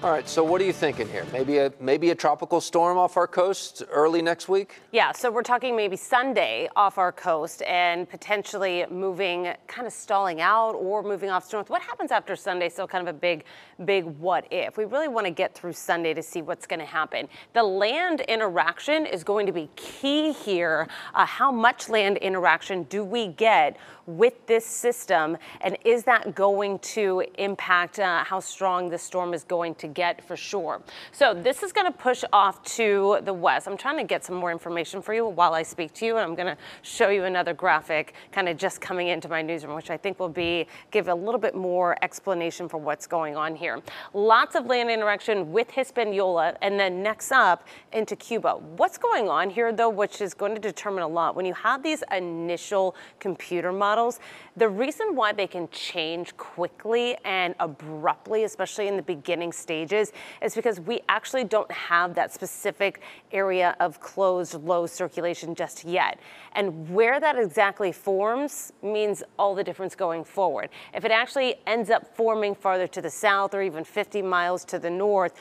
All right, so what are you thinking here? Maybe a tropical storm off our coast early next week? Yeah, so we're talking maybe Sunday off our coast and potentially moving, kind of stalling out or moving off north. What happens after Sunday? So kind of a big what if. We really want to get through Sunday to see what's going to happen. The land interaction is going to be key here. How much land interaction do we get with this system, and is that going to impact how strong the storm is going to get for sure? So this is going to push off to the west. I'm trying to get some more information for you while I speak to you, and I'm going to show you another graphic kind of just coming into my newsroom, which I think will give a little bit more explanation for what's going on here. Lots of land interaction with Hispaniola, and then next up into Cuba. What's going on here though, which is going to determine a lot, when you have these initial computer models, the reason why they can change quickly and abruptly, especially in the beginning stages, is because we actually don't have that specific area of closed low circulation just yet. And where that exactly forms means all the difference going forward. If it actually ends up forming farther to the south or even 50 miles to the north,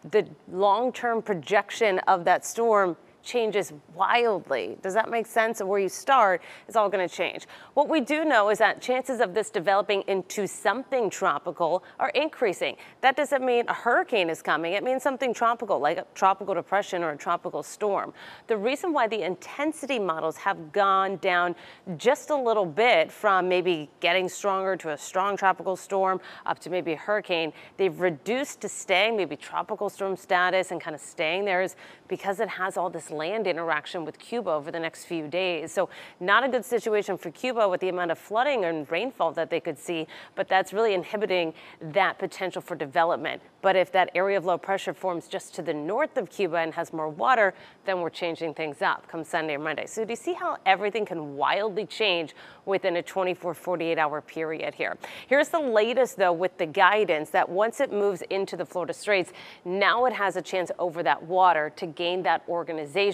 the long-term projection of that storm changes wildly. Does that make sense? And where you start is all going to change. What we do know is that chances of this developing into something tropical are increasing. That doesn't mean a hurricane is coming. It means something tropical, like a tropical depression or a tropical storm. The reason why the intensity models have gone down just a little bit from maybe getting stronger to a strong tropical storm up to maybe a hurricane, they've reduced to staying maybe tropical storm status and kind of staying there, is because it has all this land interaction with Cuba over the next few days. So not a good situation for Cuba with the amount of flooding and rainfall that they could see, but that's really inhibiting that potential for development. But if that area of low pressure forms just to the north of Cuba and has more water, then we're changing things up come Sunday or Monday. So do you see how everything can wildly change within a 24-48 hour period here? Here's the latest though with the guidance that once it moves into the Florida Straits, now it has a chance over that water to gain that organization.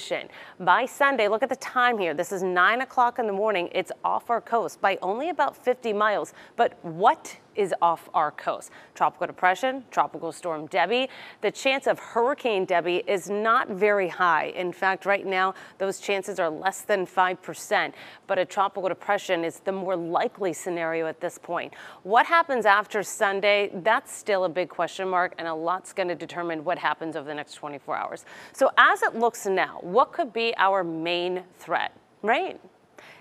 By Sunday, look at the time here. This is 9 o'clock in the morning. It's off our coast by only about 50 miles. But what is off our coast? Tropical depression, tropical storm Debbie. The chance of Hurricane Debbie is not very high. In fact, right now, those chances are less than 5%, but a tropical depression is the more likely scenario at this point. What happens after Sunday? That's still a big question mark, and a lot's going to determine what happens over the next 24 hours. So as it looks now, what could be our main threat, right?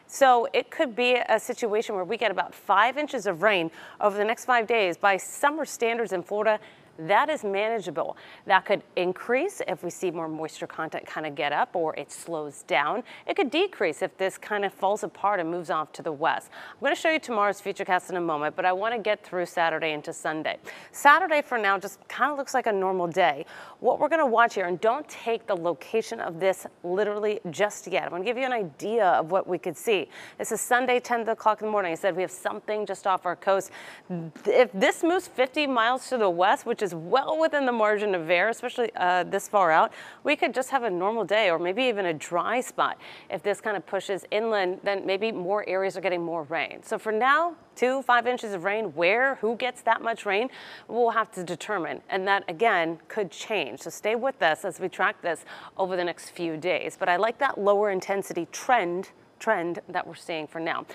So it could be a situation where we get about 5 inches of rain over the next 5 days. By summer standards in Florida, that is manageable. That could increase if we see more moisture content kind of get up or it slows down. It could decrease if this kind of falls apart and moves off to the west. I'm going to show you tomorrow's futurecast in a moment, but I want to get through Saturday into Sunday. Saturday for now just kind of looks like a normal day. What we're going to watch here, and don't take the location of this literally just yet. I'm going to give you an idea of what we could see. This is Sunday, 10 o'clock in the morning. I said we have something just off our coast. If this moves 50 miles to the west, which is well within the margin of error, especially this far out, we could just have a normal day or maybe even a dry spot. If this kind of pushes inland, then maybe more areas are getting more rain. So for now, 2-5 inches of rain. Who gets that much rain? We'll have to determine. And that, again, could change. So stay with us as we track this over the next few days. But I like that lower intensity trend that we're seeing for now.